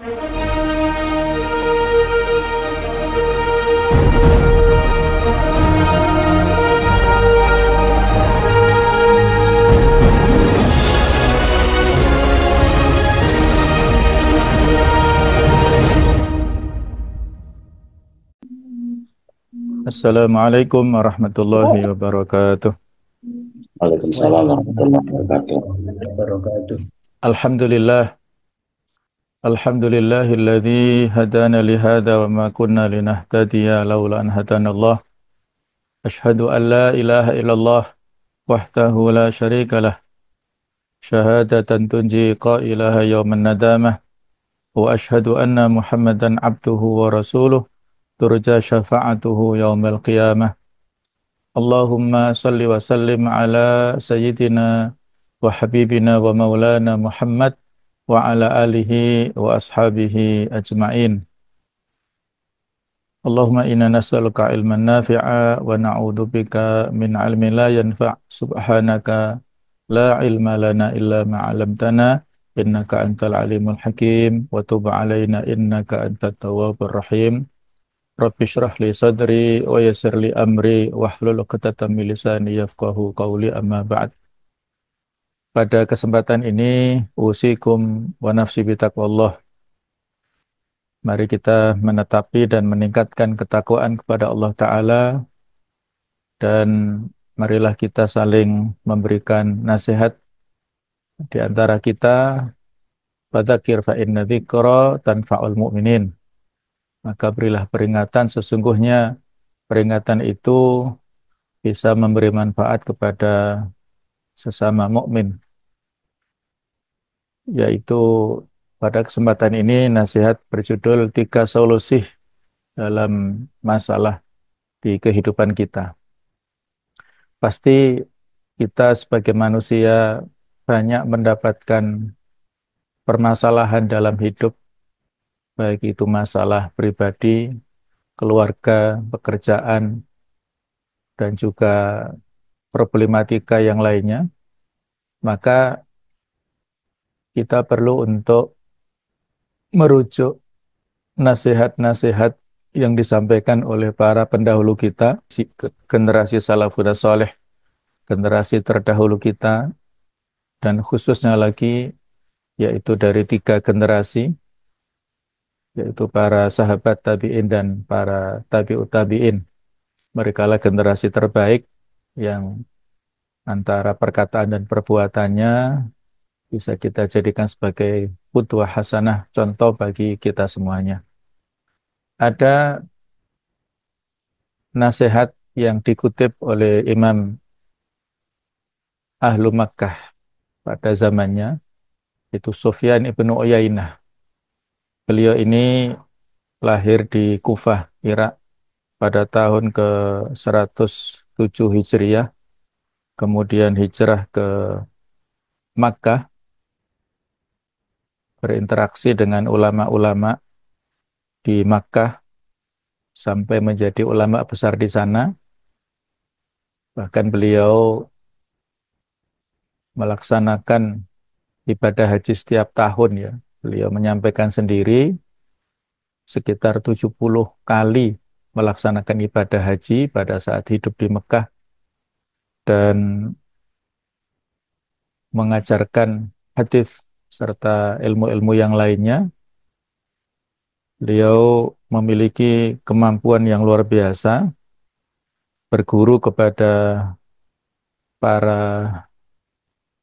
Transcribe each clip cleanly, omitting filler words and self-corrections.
Assalamualaikum warahmatullahi wabarakatuh. Waalaikumsalam warahmatullahi wabarakatuh. Wabarakatuh. Alhamdulillah, alhamdulillahilladzi hadana lihada wa ma kunna linahtadiya laula an hadanallah. Ashhadu an la ilaha illallah wahdahu la syarika lah. Syahadatan tunji qailaha yawman nadamah. Wa ashhadu anna Muhammadan abduhu wa rasuluh. Turja syafa'atuhu yawmal qiyamah. Allahumma salli wa sallim ala sayyidina wa habibina wa maulana Muhammad wa ala alihi wa ashabihi ajma'in. Allahumma inna nas'aluka ilman nafi'a wa na'udzubika min ilmin la yanfa'. Subhanaka la ilma lana illa ma 'allamtana innaka antal alimul hakim wa tub 'alaina innaka antat tawwabur rahim. Rabbi shrah li sadri wa yassir li amri wahlul 'uqdatam min lisani yafqahu qawli amma ba'd. Pada kesempatan ini usikum wa nafsi bitaqwallah. Mari kita menetapi dan meningkatkan ketakwaan kepada Allah Ta'ala, dan marilah kita saling memberikan nasihat di antara kita. Fadzakir fa inna dzikra tanfa'ul mu'minin. Maka berilah peringatan, sesungguhnya peringatan itu bisa memberi manfaat kepada sesama mukmin. Yaitu pada kesempatan ini nasihat berjudul 3 solusi dalam masalah di kehidupan kita. Pasti kita sebagai manusia banyak mendapatkan permasalahan dalam hidup, baik itu masalah pribadi, keluarga, pekerjaan, dan juga problematika yang lainnya. Maka kita perlu untuk merujuk nasihat-nasihat yang disampaikan oleh para pendahulu kita, generasi salafus saleh, generasi terdahulu kita, dan khususnya lagi yaitu dari 3 generasi, yaitu para sahabat tabi'in dan para tabi'ut tabi'in. Mereka lah generasi terbaik yang antara perkataan dan perbuatannya bisa kita jadikan sebagai qudwah hasanah, contoh bagi kita semuanya. Ada nasihat yang dikutip oleh Imam Ahlu Makkah pada zamannya, itu Sufyan ibnu Uyainah. Beliau ini lahir di Kufah, Irak pada tahun ke-107 Hijriah, kemudian hijrah ke Makkah, berinteraksi dengan ulama-ulama di Makkah sampai menjadi ulama besar di sana. Bahkan beliau melaksanakan ibadah haji setiap tahun ya. Beliau menyampaikan sendiri sekitar 70 kali melaksanakan ibadah haji pada saat hidup di Mekah, dan mengajarkan hadis serta ilmu-ilmu yang lainnya. Beliau memiliki kemampuan yang luar biasa, berguru kepada para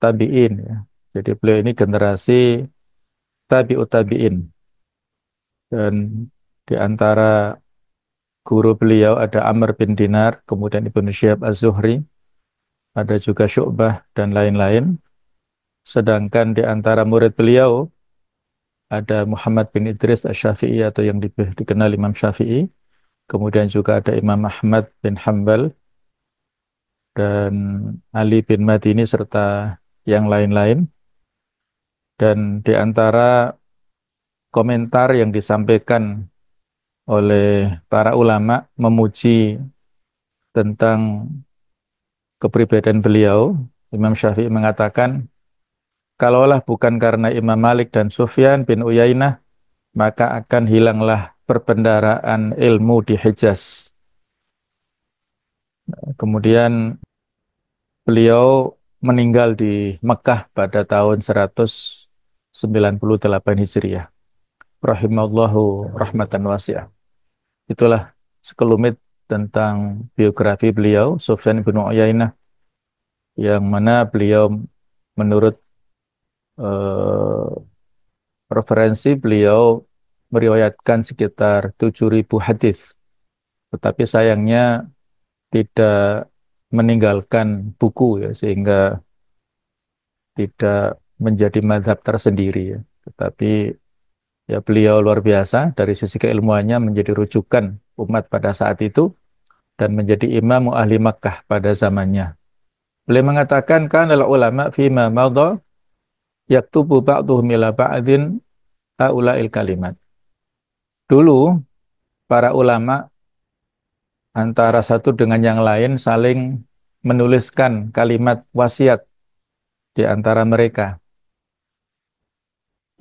tabi'in ya. Jadi beliau ini generasi tabi'ut tabi'in. Dan di antara guru beliau ada Amr bin Dinar, kemudian Ibnu Syihab Az-Zuhri, ada juga Syu'bah dan lain-lain. Sedangkan di antara murid beliau ada Muhammad bin Idris Asy-Syafi'i atau yang dikenal Imam Syafi'i. Kemudian juga ada Imam Ahmad bin Hanbal dan Ali bin Madini serta yang lain-lain. Dan di antara komentar yang disampaikan oleh para ulama memuji tentang kepribadian beliau, Imam Syafi'i mengatakan, kalaulah bukan karena Imam Malik dan Sufyan bin Uyainah, maka akan hilanglah perbendaharaan ilmu di Hijaz. Kemudian beliau meninggal di Mekah pada tahun 198 Hijriah. Rahimallahu rahmatan wasi'ah. Itulah sekelumit tentang biografi beliau, Sufyan bin Uyainah, yang mana beliau menurut eh, referensi beliau meriwayatkan sekitar 7.000 hadis, tetapi sayangnya tidak meninggalkan buku ya, sehingga tidak menjadi mazhab tersendiri ya. Tetapi ya beliau luar biasa dari sisi keilmuannya, menjadi rujukan umat pada saat itu dan menjadi imam ahli Makkah pada zamannya. Beliau mengatakan kan al ulama fima madha yaktubu ba'dhum ila ba'dhin haula'il kalimat. Dulu para ulama antara satu dengan yang lain saling menuliskan kalimat wasiat di antara mereka,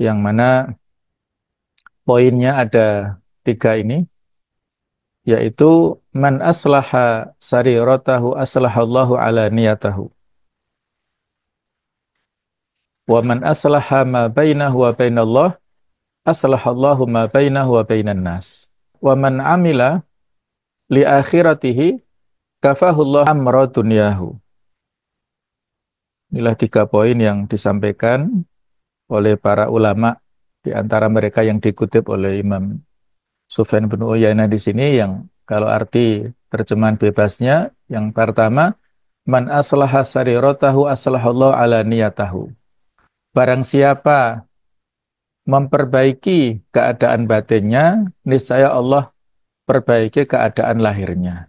yang mana poinnya ada tiga ini, yaitu man aslaha sariratahu aslahallahu ala niyatahu, wa man aslaha ma bainahu wa bainallah aslahallahu ma bainahu wa bainan nas, wa man amila li akhiratihi kafahullah amra dunyahu. Inilah tiga poin yang disampaikan oleh para ulama, di antara mereka yang dikutip oleh Imam Sufyan bin Uyainah di sini, yang kalau arti terjemahan bebasnya yang pertama, man aslaha sariratahu aslahallahu ala niyatahu. Barang siapa memperbaiki keadaan batinnya, niscaya Allah perbaiki keadaan lahirnya.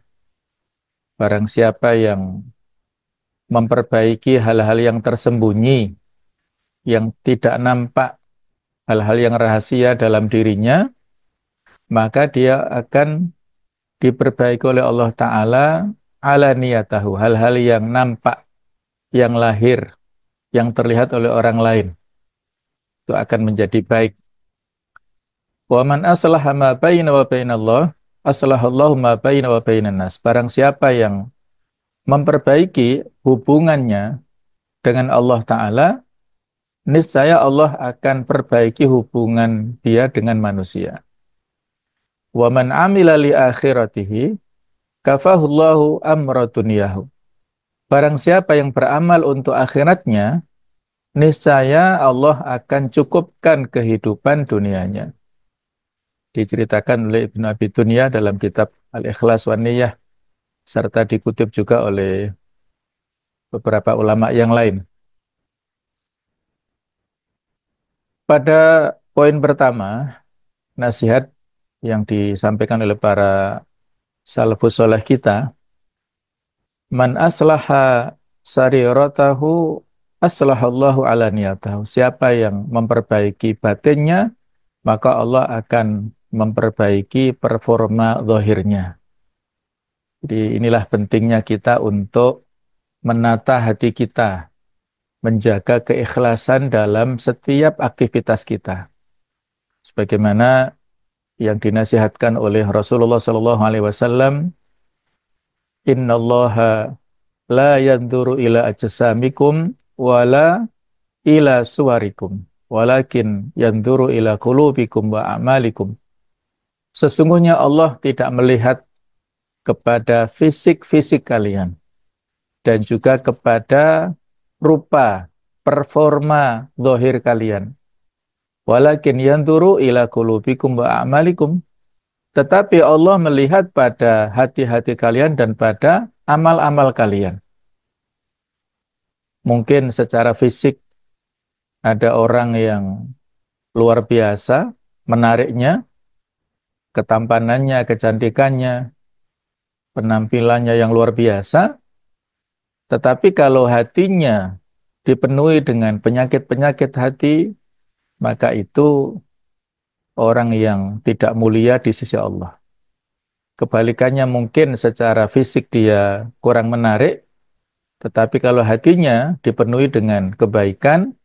Barang siapa yang memperbaiki hal-hal yang tersembunyi, yang tidak nampak, hal-hal yang rahasia dalam dirinya, maka dia akan diperbaiki oleh Allah Ta'ala ala niyatahu, hal-hal yang nampak, yang lahir, yang terlihat oleh orang lain, itu akan menjadi baik. Wa man aslaha ma baina wa bainallah aslahallahu ma baina wa bainan nas. Barang siapa yang memperbaiki hubungannya dengan Allah Ta'ala, niscaya Allah akan perbaiki hubungan dia dengan manusia. Wa man amila li akhiratihi kafahullahu amra dunyahu. Barang siapa yang beramal untuk akhiratnya, niscaya Allah akan cukupkan kehidupan dunianya. Diceritakan oleh Ibnu Abi Dunya dalam kitab Al-Ikhlas wa Niyah, serta dikutip juga oleh beberapa ulama yang lain. Pada poin pertama, nasihat yang disampaikan oleh para salafus soleh kita, man aslaha sariratahu aslahallahu ala niyatahu. Siapa yang memperbaiki batinnya, maka Allah akan memperbaiki performa zahirnya. Jadi inilah pentingnya kita untuk menata hati kita, menjaga keikhlasan dalam setiap aktivitas kita. Sebagaimana yang dinasihatkan oleh Rasulullah SAW, Innallaha la yanduru ila ajsamikum wala ila suwarikum walakin yanduru ila qulubikum wa amalikum. Sesungguhnya Allah tidak melihat kepada fisik-fisik kalian dan juga kepada rupa, performa zahir kalian. Walakin yanduru ila qulubikum wa amalikum. Tetapi Allah melihat pada hati-hati kalian dan pada amal-amal kalian. Mungkin secara fisik ada orang yang luar biasa menariknya, ketampanannya, kecantikannya, penampilannya yang luar biasa, tetapi kalau hatinya dipenuhi dengan penyakit-penyakit hati, maka itu orang yang tidak mulia di sisi Allah. Kebalikannya, mungkin secara fisik dia kurang menarik, tetapi kalau hatinya dipenuhi dengan kebaikan,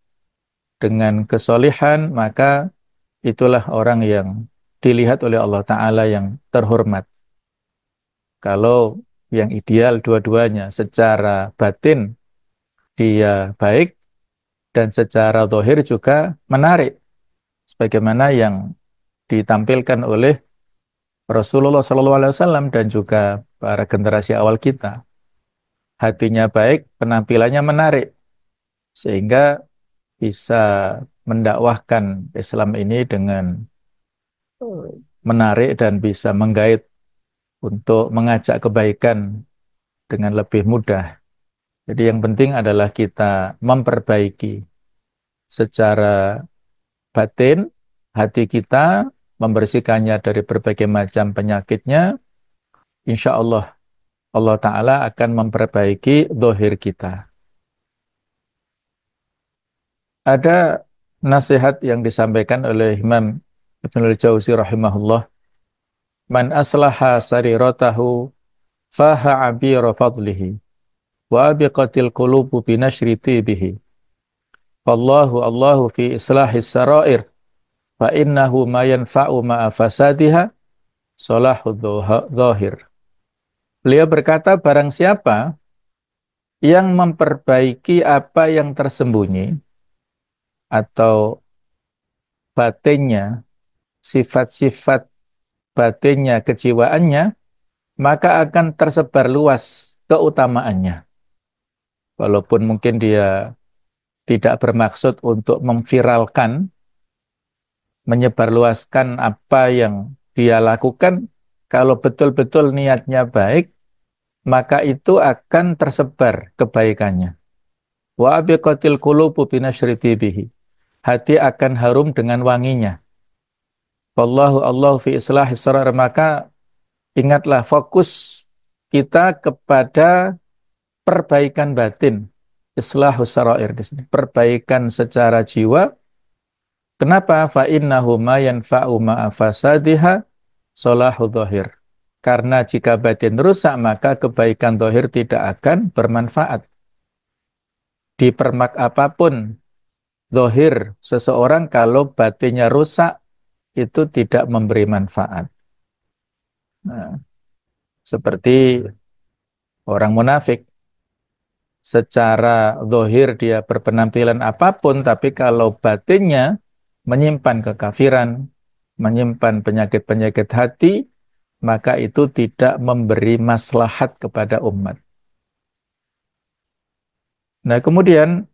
dengan kesolihan, maka itulah orang yang dilihat oleh Allah Ta'ala yang terhormat. Kalau yang ideal dua-duanya secara batin dia baik dan secara zahir juga menarik. Sebagaimana yang ditampilkan oleh Rasulullah SAW dan juga para generasi awal kita. Hatinya baik, penampilannya menarik. Sehingga bisa mendakwahkan Islam ini dengan menarik dan bisa menggait untuk mengajak kebaikan dengan lebih mudah. Jadi yang penting adalah kita memperbaiki secara batin hati kita, membersihkannya dari berbagai macam penyakitnya. Insya Allah, Allah Ta'ala akan memperbaiki zahir kita. Ada nasihat yang disampaikan oleh Imam Ibnul Jauzi rahimahullah. Man aslaha sariratahu faha abira fadlihi wa abiqatil qulubu binashri tibihi. Allahu fi islahis sarair fa innahu ma yanfa'u ma'a fasadiha salahud zahir. Beliau berkata, barang siapa yang memperbaiki apa yang tersembunyi atau batinnya, sifat-sifat batinnya, kejiwaannya, maka akan tersebar luas keutamaannya. Walaupun mungkin dia tidak bermaksud untuk memviralkan, menyebarluaskan apa yang dia lakukan, kalau betul-betul niatnya baik, maka itu akan tersebar kebaikannya. Wa abiqatil qulubu binashri tibihi. Hati akan harum dengan wanginya. Allahu fi islahis sarar, maka ingatlah fokus kita kepada perbaikan batin. Islahus sarair di sini. Perbaikan secara jiwa. Kenapa? Fa innahu ma yanfa'u ma'a fasadiha salahu dhahir. Karena jika batin rusak, maka kebaikan zahir tidak akan bermanfaat. Di permak apapun zahir seseorang, kalau batinnya rusak, itu tidak memberi manfaat. Nah, seperti orang munafik. Secara zahir dia berpenampilan apapun, tapi kalau batinnya menyimpan kekafiran, menyimpan penyakit-penyakit hati, maka itu tidak memberi maslahat kepada umat. Nah, kemudian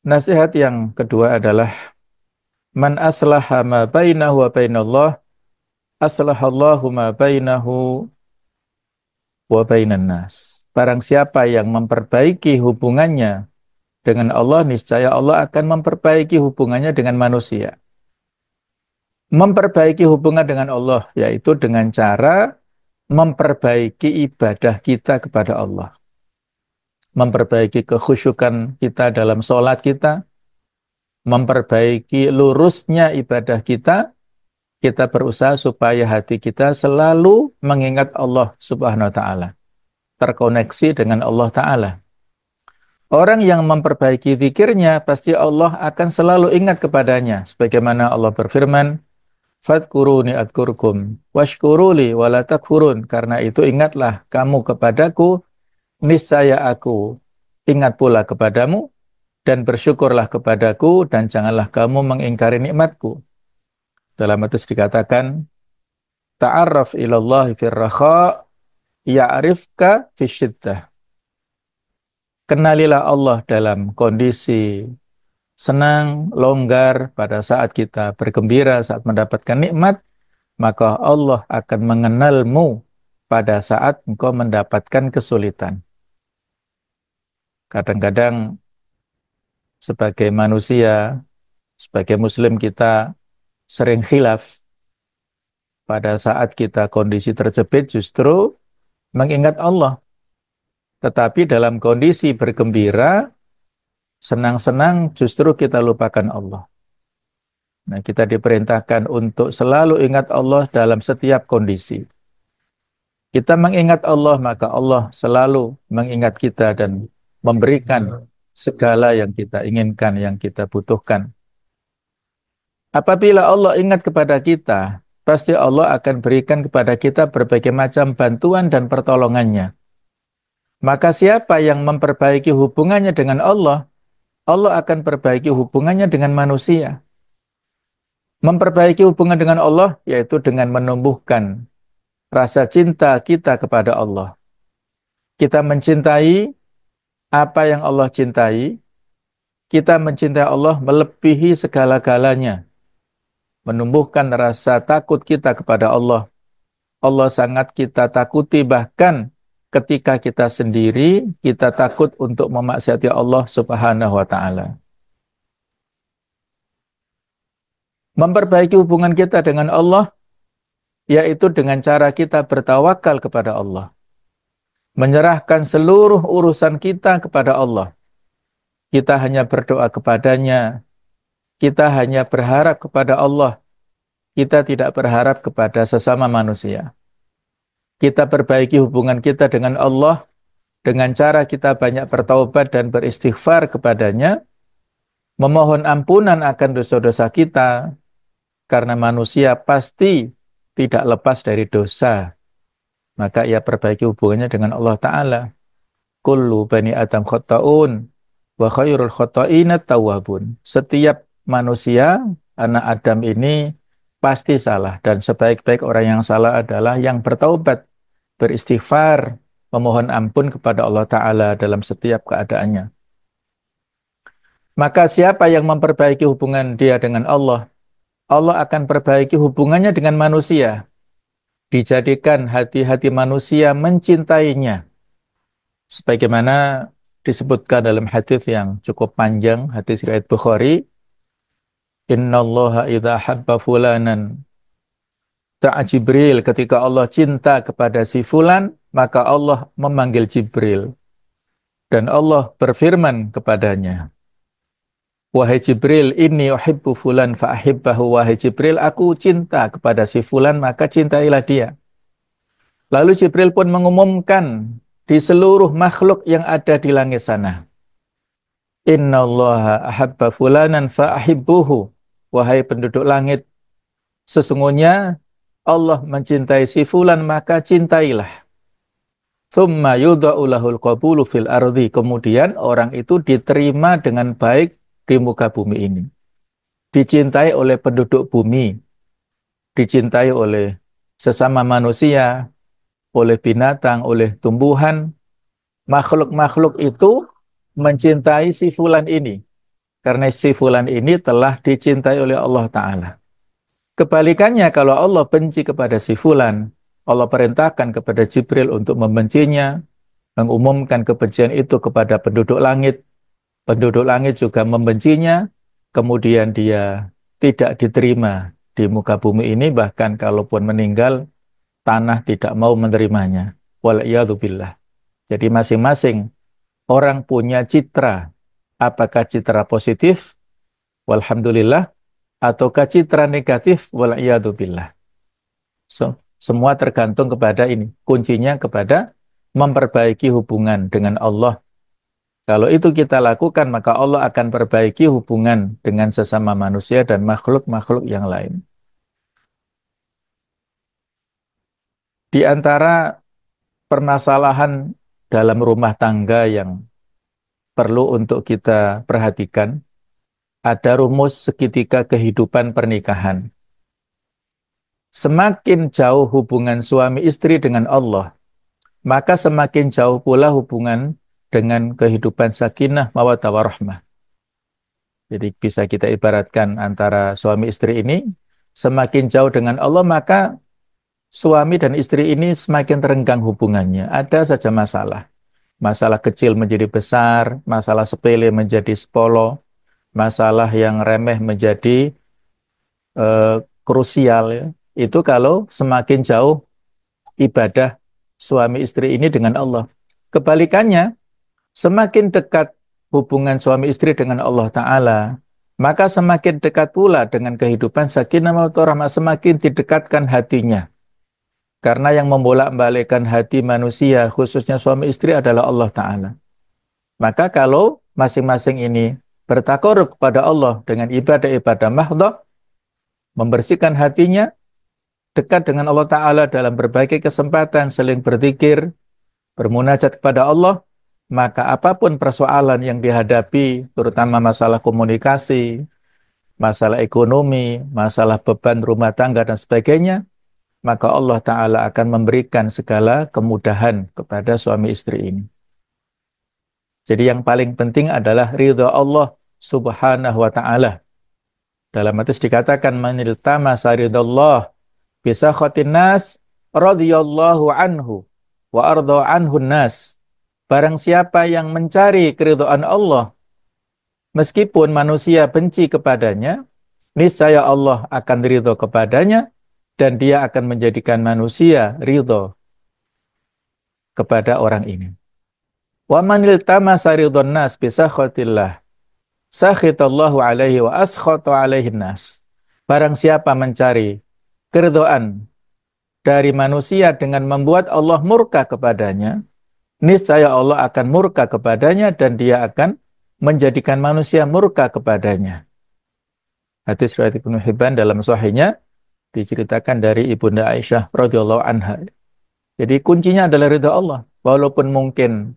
nasihat yang kedua adalah man aslaha ma bainahu wa bainallah aslahallahu ma bainahu wa bainan nas. Barang siapa yang memperbaiki hubungannya dengan Allah, niscaya Allah akan memperbaiki hubungannya dengan manusia. Memperbaiki hubungan dengan Allah yaitu dengan cara memperbaiki ibadah kita kepada Allah. Memperbaiki kekhusyukan kita dalam sholat kita, memperbaiki lurusnya ibadah kita, kita berusaha supaya hati kita selalu mengingat Allah Subhanahu wa Ta'ala, terkoneksi dengan Allah Ta'ala. Orang yang memperbaiki zikirnya, pasti Allah akan selalu ingat kepadanya. Sebagaimana Allah berfirman, fadhkuruni adhkurkum, washkuruli walatakfurun. Karena itu ingatlah kamu kepadaku, niscaya aku ingat pula kepadamu, dan bersyukurlah kepadaku, dan janganlah kamu mengingkari nikmatku. Dalam hadis dikatakan, ta'arraf ilallahi firrakha, ya'rifka fisyiddah. Kenalilah Allah dalam kondisi senang, longgar, pada saat kita bergembira, saat mendapatkan nikmat, maka Allah akan mengenalmu pada saat engkau mendapatkan kesulitan. Kadang-kadang sebagai manusia, sebagai muslim, kita sering khilaf. Pada saat kita kondisi terjepit justru mengingat Allah. Tetapi dalam kondisi bergembira, senang-senang, justru kita lupakan Allah. Nah, kita diperintahkan untuk selalu ingat Allah dalam setiap kondisi. Kita mengingat Allah, maka Allah selalu mengingat kita dan memberikan segala yang kita inginkan, yang kita butuhkan. Apabila Allah ingat kepada kita, pasti Allah akan berikan kepada kita berbagai macam bantuan dan pertolongannya. Maka siapa yang memperbaiki hubungannya dengan Allah, Allah akan perbaiki hubungannya dengan manusia. Memperbaiki hubungan dengan Allah, yaitu dengan menumbuhkan rasa cinta kita kepada Allah. Kita mencintai apa yang Allah cintai, kita mencintai Allah melebihi segala-galanya. Menumbuhkan rasa takut kita kepada Allah. Allah sangat kita takuti, bahkan ketika kita sendiri, kita takut untuk memaksiati Allah Subhanahu wa Ta'ala. Memperbaiki hubungan kita dengan Allah, yaitu dengan cara kita bertawakal kepada Allah. Menyerahkan seluruh urusan kita kepada Allah. Kita hanya berdoa kepadanya, kita hanya berharap kepada Allah, kita tidak berharap kepada sesama manusia. Kita perbaiki hubungan kita dengan Allah dengan cara kita banyak bertaubat dan beristighfar kepadanya, memohon ampunan akan dosa-dosa kita, karena manusia pasti tidak lepas dari dosa. Maka ia perbaiki hubungannya dengan Allah Ta'ala. Kullu bani Adam khata'un, wa khairul khata'ina tawwabun. Setiap manusia, anak Adam ini pasti salah. Dan sebaik-baik orang yang salah adalah yang bertaubat, beristighfar, memohon ampun kepada Allah Ta'ala dalam setiap keadaannya. Maka siapa yang memperbaiki hubungan dia dengan Allah, Allah akan perbaiki hubungannya dengan manusia. Dijadikan hati-hati manusia mencintainya. Sebagaimana disebutkan dalam hadis yang cukup panjang, hadis riwayat Bukhari, Innallaha idza habba fulanan ta'a Jibril, ketika Allah cinta kepada si fulan, maka Allah memanggil Jibril. Dan Allah berfirman kepadanya, wahai Jibril, inni uhibbu fulan fa'ahibbahu. Wahai Jibril, aku cinta kepada si fulan, maka cintailah dia. Lalu Jibril pun mengumumkan di seluruh makhluk yang ada di langit sana, Innallaha ahabba fulanan fa'ahibbuhu. Wahai penduduk langit, sesungguhnya Allah mencintai si fulan, maka cintailah. Tsumma yudha'u lahul qabulu fil ardi. Kemudian orang itu diterima dengan baik di muka bumi ini. Dicintai oleh penduduk bumi, dicintai oleh sesama manusia, oleh binatang, oleh tumbuhan. Makhluk-makhluk itu mencintai si fulan ini, karena si fulan ini telah dicintai oleh Allah Ta'ala. Kebalikannya, kalau Allah benci kepada si fulan, Allah perintahkan kepada Jibril untuk membencinya, mengumumkan kebencian itu kepada penduduk langit. Penduduk langit juga membencinya, kemudian dia tidak diterima di muka bumi ini, bahkan kalaupun meninggal, tanah tidak mau menerimanya. Wal'iyadzubillah. Jadi masing-masing orang punya citra, apakah citra positif, walhamdulillah, ataukah citra negatif, wal'iyadzubillah. Semua tergantung kepada ini. Kuncinya kepada memperbaiki hubungan dengan Allah. Kalau itu kita lakukan, maka Allah akan perbaiki hubungan dengan sesama manusia dan makhluk-makhluk yang lain. Di antara permasalahan dalam rumah tangga yang perlu untuk kita perhatikan, ada rumus segitiga kehidupan pernikahan. Semakin jauh hubungan suami istri dengan Allah, maka semakin jauh pula hubungan dengan kehidupan sakinah, mawaddah warahmah. Jadi bisa kita ibaratkan antara suami istri ini, semakin jauh dengan Allah, maka suami dan istri ini semakin terenggang hubungannya. Ada saja masalah. Masalah kecil menjadi besar, masalah sepele menjadi sepolo, masalah yang remeh menjadi krusial, ya. Itu kalau semakin jauh ibadah suami istri ini dengan Allah. Kebalikannya, semakin dekat hubungan suami istri dengan Allah Ta'ala, maka semakin dekat pula dengan kehidupan sakinah mawaddah warahmah, semakin didekatkan hatinya. Karena yang membolak-balikkan hati manusia, khususnya suami istri, adalah Allah Ta'ala. Maka kalau masing-masing ini bertakarub kepada Allah dengan ibadah-ibadah mahdhah, membersihkan hatinya, dekat dengan Allah Ta'ala dalam berbagai kesempatan, saling berzikir, bermunajat kepada Allah, maka apapun persoalan yang dihadapi, terutama masalah komunikasi, masalah ekonomi, masalah beban rumah tangga dan sebagainya, maka Allah Ta'ala akan memberikan segala kemudahan kepada suami istri ini. Jadi yang paling penting adalah ridha Allah Subhanahu wa Ta'ala. Dalam hadis dikatakan maniltama saridallah bisa khotin nas radhiyallahu anhu wa arda anhu nas. Barang siapa yang mencari keridhaan Allah meskipun manusia benci kepadanya, niscaya Allah akan ridho kepadanya dan dia akan menjadikan manusia ridho kepada orang ini. Wa maniltama saridun nas bisa khotillah sakhitallahu alaihi wa askhata alaihi nas. Barang siapa mencari keridhaan dari manusia dengan membuat Allah murka kepadanya, niscaya Allah akan murka kepadanya dan dia akan menjadikan manusia murka kepadanya. Hadis riwayat Ibnu Hibban dalam sahihnya diceritakan dari Ibunda Aisyah radhiyallahu anha. Jadi kuncinya adalah ridha Allah. Walaupun mungkin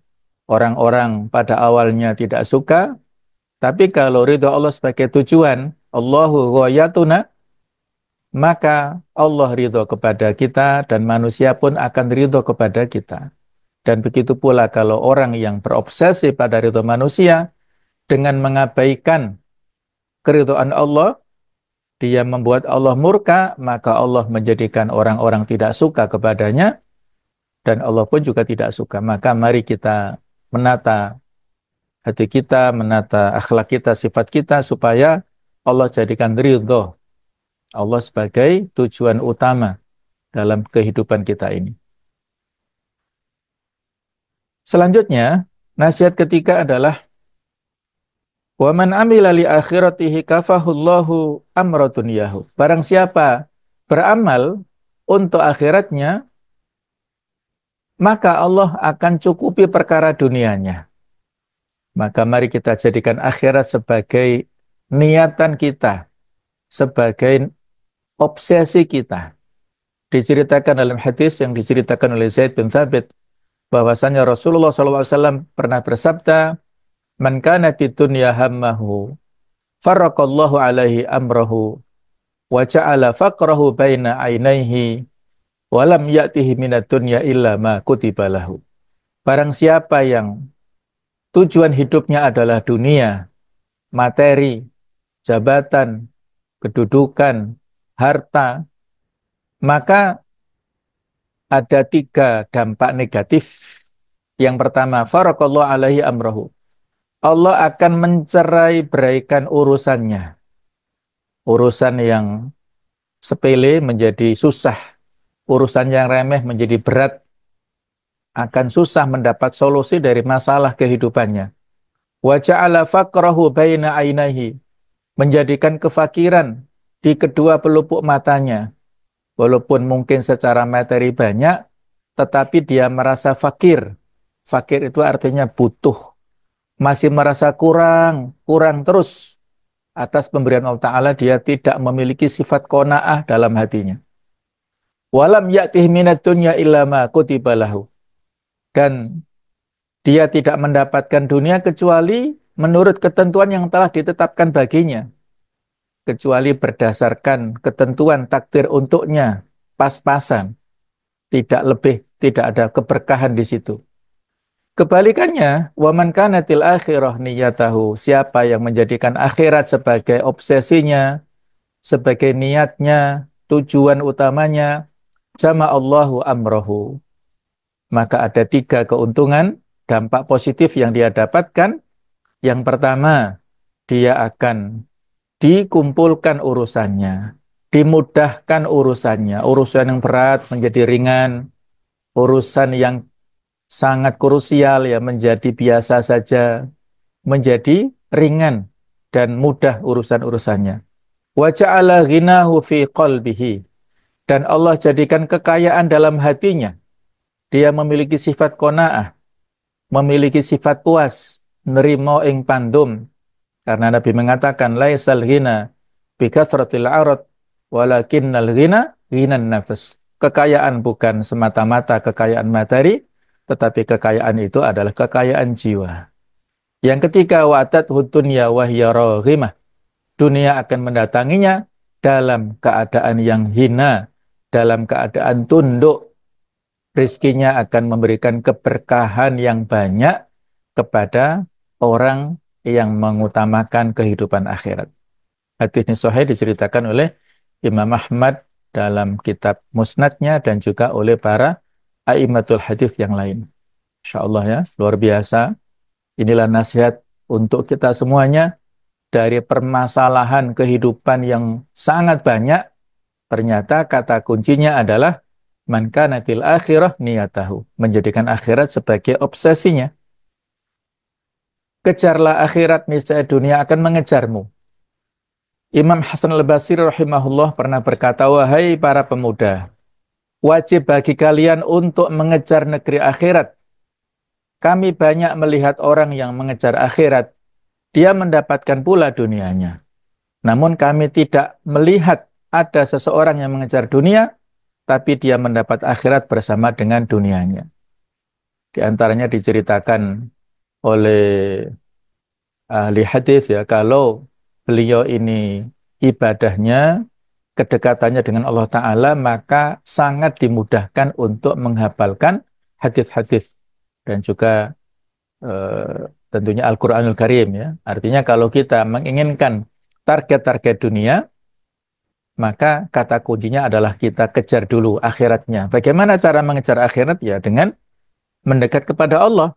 orang-orang pada awalnya tidak suka, tapi kalau ridha Allah sebagai tujuan, Allahu ghayatuna, maka Allah ridho kepada kita dan manusia pun akan ridho kepada kita. Dan begitu pula kalau orang yang berobsesi pada ridho manusia dengan mengabaikan keridhaan Allah, dia membuat Allah murka, maka Allah menjadikan orang-orang tidak suka kepadanya dan Allah pun juga tidak suka. Maka mari kita menata hati kita, menata akhlak kita, sifat kita supaya Allah jadikan ridho Allah sebagai tujuan utama dalam kehidupan kita ini. Selanjutnya, nasihat ketiga adalah wa man amila li akhiratihi kafahullahu amra dunyahu. Barang siapa beramal untuk akhiratnya, maka Allah akan cukupi perkara dunianya. Maka mari kita jadikan akhirat sebagai niatan kita, sebagai obsesi kita. Diceritakan dalam hadis yang diceritakan oleh Zaid bin Thabit bahwasanya Rasulullah SAW pernah bersabda, "Man kana fid dunya hammahu, farraqallahu alaihi amrahu, wa ja'ala faqrahu baina ainaihi, wa lam ya'tihi minad dunya illa ma kutiba lahu." Barang siapa yang tujuan hidupnya adalah dunia, materi, jabatan, kedudukan, harta, maka ada 3 dampak negatif. Yang pertama, faraqallahu alaihi amrahu. Allah akan mencerai beraikan urusannya. Urusan yang sepele menjadi susah. Urusan yang remeh menjadi berat. Akan susah mendapat solusi dari masalah kehidupannya. Wa ja'ala faqrahu baina ainaihi. Menjadikan kefakiran di kedua pelupuk matanya. Walaupun mungkin secara materi banyak, tetapi dia merasa fakir. Fakir itu artinya butuh. Masih merasa kurang terus atas pemberian Allah Ta'ala, dia tidak memiliki sifat qanaah dalam hatinya. Walam ya'tih minad dunya illa ma kutiba lahu. Dan dia tidak mendapatkan dunia kecuali menurut ketentuan yang telah ditetapkan baginya. Kecuali berdasarkan ketentuan takdir untuknya, pas-pasan. Tidak lebih, tidak ada keberkahan di situ. Kebalikannya, waman kanatil akhirah niyatahu, siapa yang menjadikan akhirat sebagai obsesinya, sebagai niatnya, tujuan utamanya, jama Allahu amrohu. Maka ada 3 keuntungan, dampak positif yang dia dapatkan. Yang pertama, dia akan dikumpulkan urusannya, dimudahkan urusannya, urusan yang berat menjadi ringan, urusan yang sangat krusial ya menjadi biasa saja, menjadi ringan dan mudah urusan-urusannya. Wa ja'ala ghinahu fi qalbihi, dan Allah jadikan kekayaan dalam hatinya. Dia memiliki sifat qanaah, memiliki sifat puas, nerimo ing pandum. Karena Nabi mengatakan laisal ghina bi kathratil arad walakinnal ghina ghinan nafs. Kekayaan bukan semata-mata kekayaan materi, tetapi kekayaan itu adalah kekayaan jiwa. Yang ketiga, wa'atat dunya wa hiya raghimah. Dunia akan mendatanginya dalam keadaan yang hina, dalam keadaan tunduk. Rizkinya akan memberikan keberkahan yang banyak kepada orang yang mengutamakan kehidupan akhirat. Hadis ini sahih diceritakan oleh Imam Ahmad dalam kitab Musnadnya dan juga oleh para a'immatul hadis yang lain. Insya Allah ya, luar biasa. Inilah nasihat untuk kita semuanya dari permasalahan kehidupan yang sangat banyak. Ternyata kata kuncinya adalah man kana fil akhirah niyatahu, menjadikan akhirat sebagai obsesinya. Kejarlah akhirat, niscaya dunia akan mengejarmu. Imam Hasan al-Basri rahimahullah pernah berkata, wahai para pemuda, wajib bagi kalian untuk mengejar negeri akhirat. Kami banyak melihat orang yang mengejar akhirat, dia mendapatkan pula dunianya. Namun kami tidak melihat ada seseorang yang mengejar dunia, tapi dia mendapat akhirat bersama dengan dunianya. Di antaranya diceritakan oleh ahli hadis ya, kalau beliau ini ibadahnya, kedekatannya dengan Allah Ta'ala, maka sangat dimudahkan untuk menghafalkan hadis-hadis dan juga tentunya Al-Quranul Karim ya. Artinya kalau kita menginginkan target-target dunia, maka kata kuncinya adalah kita kejar dulu akhiratnya. Bagaimana cara mengejar akhirat? Ya dengan mendekat kepada Allah.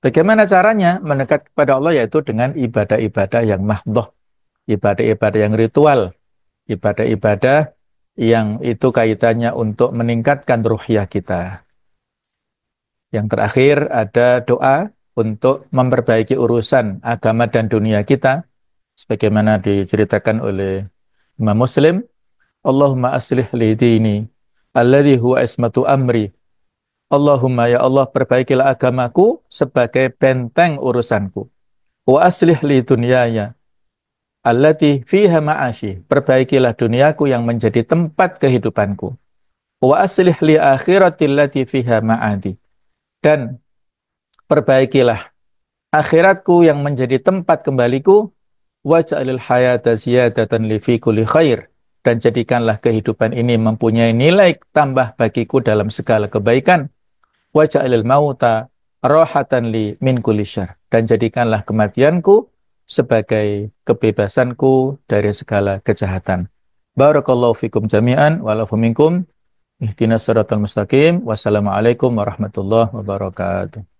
Bagaimana caranya mendekat kepada Allah? Yaitu dengan ibadah-ibadah yang mahdoh, ibadah-ibadah yang ritual, ibadah-ibadah yang itu kaitannya untuk meningkatkan ruhiyah kita. Yang terakhir ada doa untuk memperbaiki urusan agama dan dunia kita, sebagaimana diceritakan oleh Imam Muslim, Allahumma aslih li dini alladhi huwa ismatu amri. Allahumma ya Allah, perbaikilah agamaku sebagai benteng urusanku. Wa aslih li dunyaya allati fiha ma'ashi. Perbaikilah duniaku yang menjadi tempat kehidupanku. Wa aslih li akhirati allati fiha ma'adi. Dan perbaikilah akhiratku yang menjadi tempat kembaliku. Waj'alil hayata ziyadatan li fi kulli khair. Dan jadikanlah kehidupan ini mempunyai nilai tambah bagiku dalam segala kebaikan. Waj'alil mauta rohatan li min kulli syarr. Dan jadikanlah kematianku sebagai kebebasanku dari segala kejahatan. Barakallahu fikum jami'an wa lafu minkum. Ihdinas siratal mustaqim. Wassalamualaikum warahmatullahi wabarakatuh.